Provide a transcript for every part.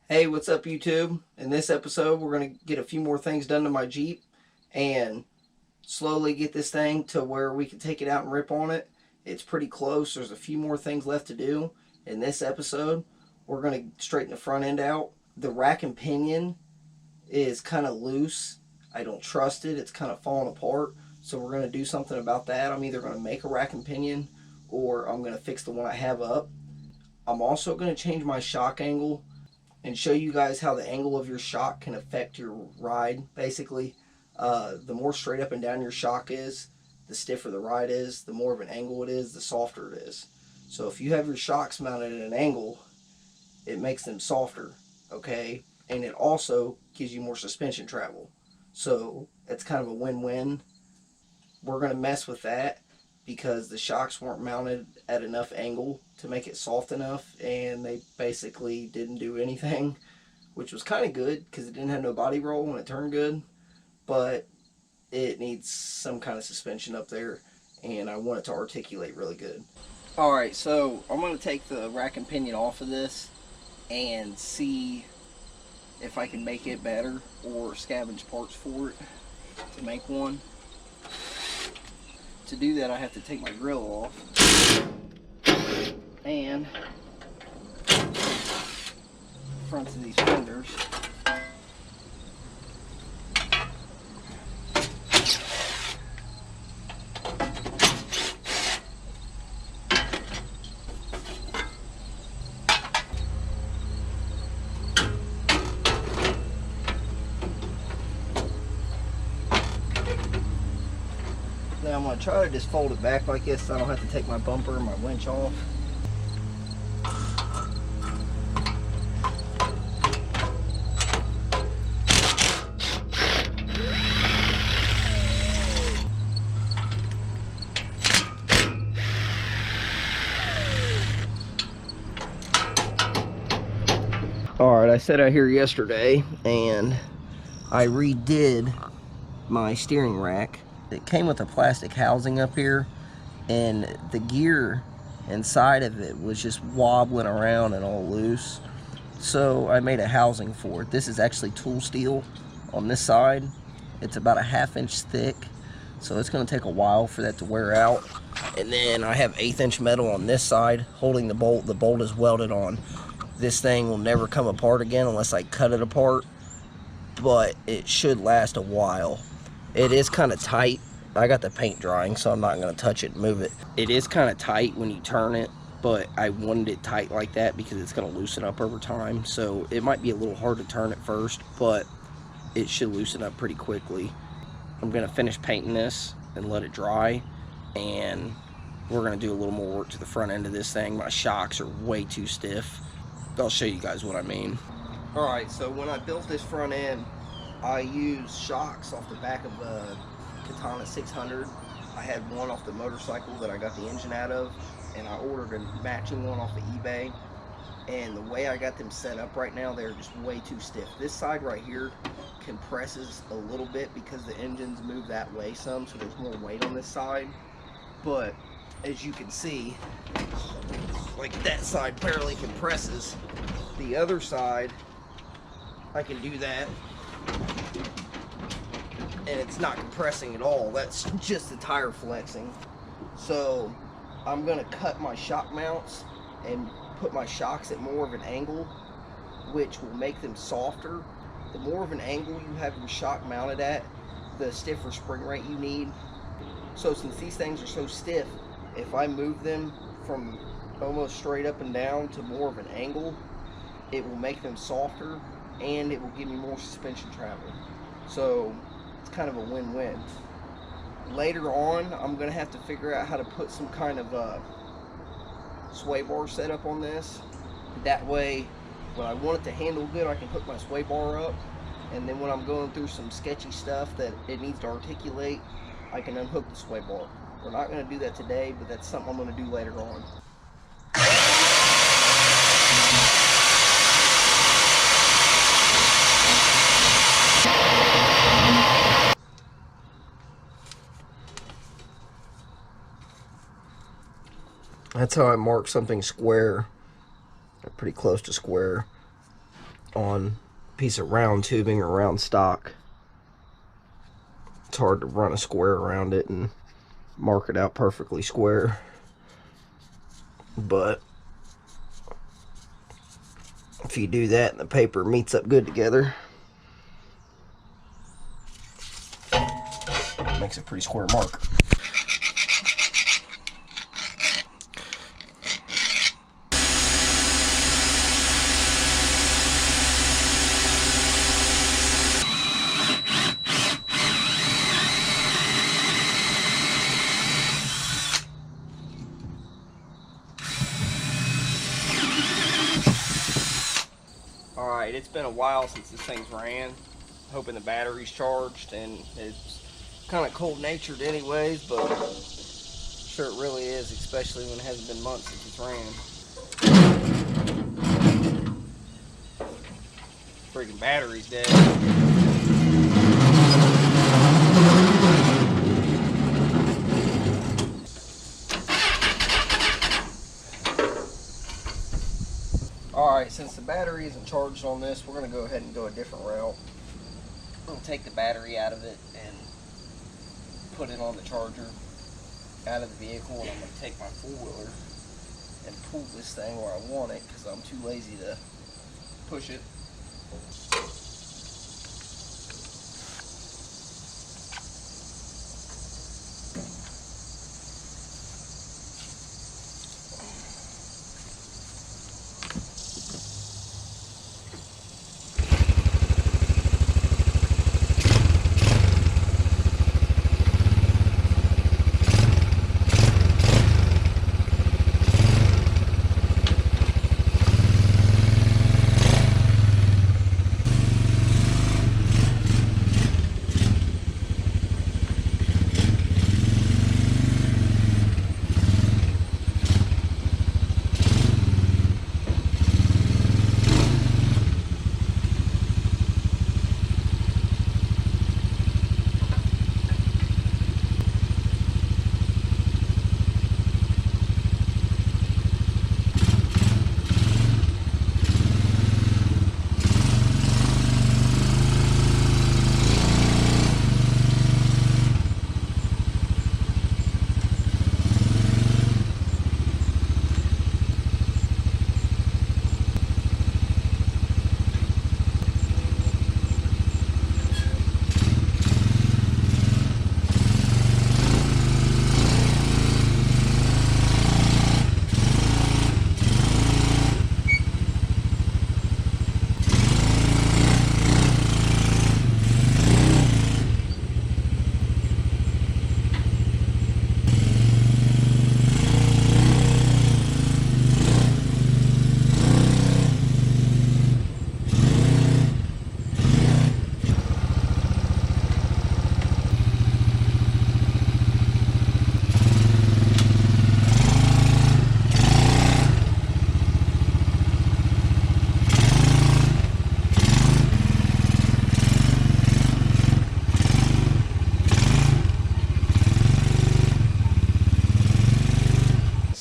Hey, what's up YouTube? In this episode, we're going to get a few more things done to my Jeep and slowly get this thing to where we can take it out and rip on it. It's pretty close. There's a few more things left to do. In this episode, we're going to straighten the front end out. The rack and pinion is kind of loose. I don't trust it. It's kind of falling apart. So we're going to do something about that. I'm either going to make a rack and pinion or I'm going to fix the one I have up. I'm also going to change my shock angle and show you guys how the angle of your shock can affect your ride. Basically, the more straight up and down your shock is, the stiffer the ride is. The more of an angle it is, the softer it is. So if you have your shocks mounted at an angle, it makes them softer, okay? And it also gives you more suspension travel. So it's kind of a win-win. We're going to mess with that because the shocks weren't mounted at enough angle to make it soft enough, and they basically didn't do anything, which was kind of good because it didn't have no body roll and it turned good, but it needs some kind of suspension up there, and I want it to articulate really good. Alright, so I'm going to take the rack and pinion off of this and see if I can make it better or scavenge parts for it to make one. To do that, I have to take my grill off and fronts of these fenders. Now I'm going to try to just fold it back like this so I don't have to take my bumper and my winch off. Alright, I sat out here yesterday and I redid my steering rack. It came with a plastic housing up here, and the gear inside of it was just wobbling around and all loose. So I made a housing for it. This is actually tool steel on this side. It's about a 1/2 inch thick, so it's going to take a while for that to wear out. And then I have 1/8 inch metal on this side holding the bolt. The bolt is welded on. This thing will never come apart again unless I cut it apart, but it should last a while. It is kind of tight. I got the paint drying, so I'm not going to touch it and move it. It is kind of tight when you turn it, but I wanted it tight like that because it's going to loosen up over time. So it might be a little hard to turn at first, but it should loosen up pretty quickly. I'm going to finish painting this and let it dry, and we're going to do a little more work to the front end of this thing. My shocks are way too stiff. I'll show you guys what I mean. Alright, so when I built this front end, I used shocks off the back of the Katana 600. I had one off the motorcycle that I got the engine out of, and I ordered a matching one off of eBay. And the way I got them set up right now, they're just way too stiff. This side right here compresses a little bit because the engines move that way some, so there's more weight on this side. But as you can see, like that side barely compresses. The other side, I can do that, and it's not compressing at all. That's just the tire flexing. So I'm going to cut my shock mounts and put my shocks at more of an angle, which will make them softer. The more of an angle you have your shock mounted at, the stiffer spring rate you need. So since these things are so stiff, if I move them from almost straight up and down to more of an angle, it will make them softer and it will give me more suspension travel. So it's kind of a win-win. Later on, I'm going to have to figure out how to put some kind of sway bar setup on this. That way, when I want it to handle good, I can hook my sway bar up, and then when I'm going through some sketchy stuff that it needs to articulate, I can unhook the sway bar. We're not going to do that today, but that's something I'm going to do later on. That's how I mark something square, pretty close to square. on a piece of round tubing or round stock, it's hard to run a square around it and mark it out perfectly square. But if you do that and the paper meets up good together, it makes a pretty square mark. Alright, it's been a while since this thing's ran. Hoping the battery's charged, and it's kind of cold natured anyways, but sure it really is, especially when it hasn't been months since it's ran. Freaking battery's dead. Alright, since the battery isn't charged on this, we're going to go ahead and go a different route. I'm going to take the battery out of it and put it on the charger out of the vehicle, and I'm going to take my four-wheeler and pull this thing where I want it because I'm too lazy to push it.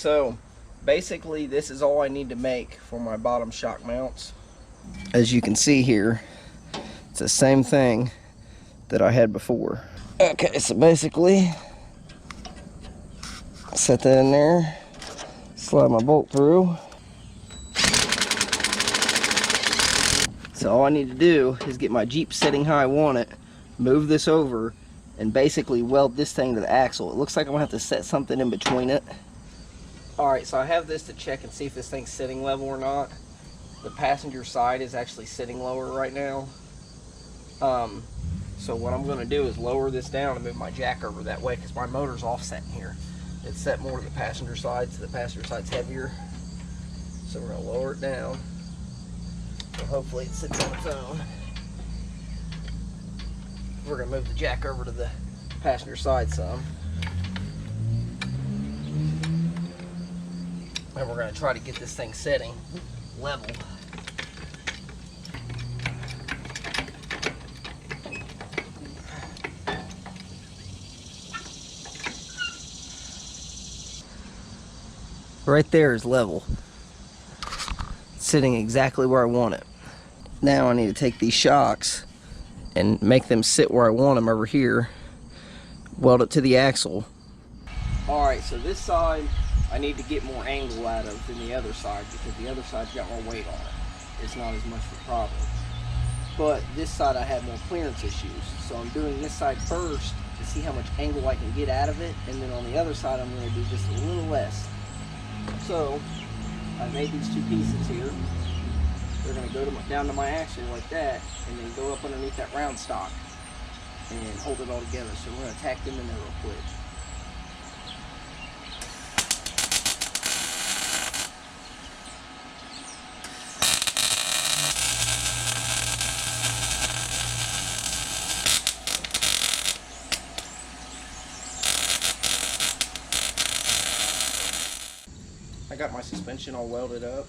So basically this is all I need to make for my bottom shock mounts. As you can see here, it's the same thing that I had before. Okay, so basically set that in there, slide my bolt through. So all I need to do is get my Jeep sitting how I want it, move this over, and basically weld this thing to the axle. It looks like I'm gonna have to set something in between it. Alright, so I have this to check and see if this thing's sitting level or not. The passenger side is actually sitting lower right now. So what I'm going to do is lower this down and move my jack over that way, because my motor's offset in here. It's set more to the passenger side, so the passenger side's heavier. So we're going to lower it down. So hopefully it sits on its own. We're going to move the jack over to the passenger side some. And we're going to try to get this thing setting level. Right there is level. It's sitting exactly where I want it. Now I need to take these shocks and make them sit where I want them over here. Weld it to the axle. Alright, so this side I need to get more angle out of than the other side because the other side's got more weight on it. It's not as much of a problem. But this side I have more clearance issues. So I'm doing this side first to see how much angle I can get out of it, and then on the other side I'm going to do just a little less. So I made these two pieces here. They're going to go down to my axle like that, and then go up underneath that round stock and hold it all together. So we're going to tack them in there real quick. I got my suspension all welded up.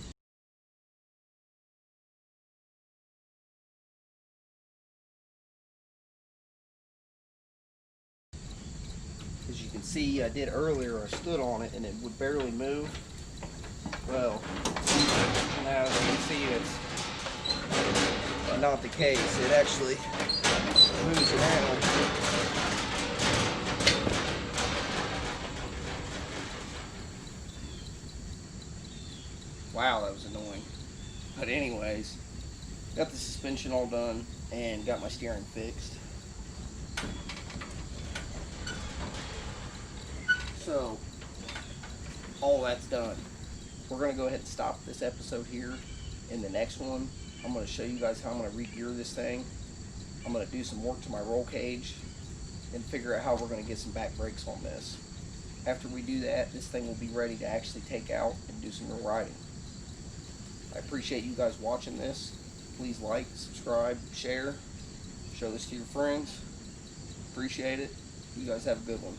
As you can see, I did earlier, I stood on it and it would barely move. Well, now as you can see, it's not the case. It actually moves around. Wow, that was annoying. But anyways, got the suspension all done and got my steering fixed. So, all that's done. We're going to go ahead and stop this episode here. In the next one, I'm going to show you guys how I'm going to re-gear this thing. I'm going to do some work to my roll cage and figure out how we're going to get some back brakes on this. After we do that, this thing will be ready to actually take out and do some real riding. I appreciate you guys watching this. Please like, subscribe, share, show this to your friends. Appreciate it. You guys have a good one.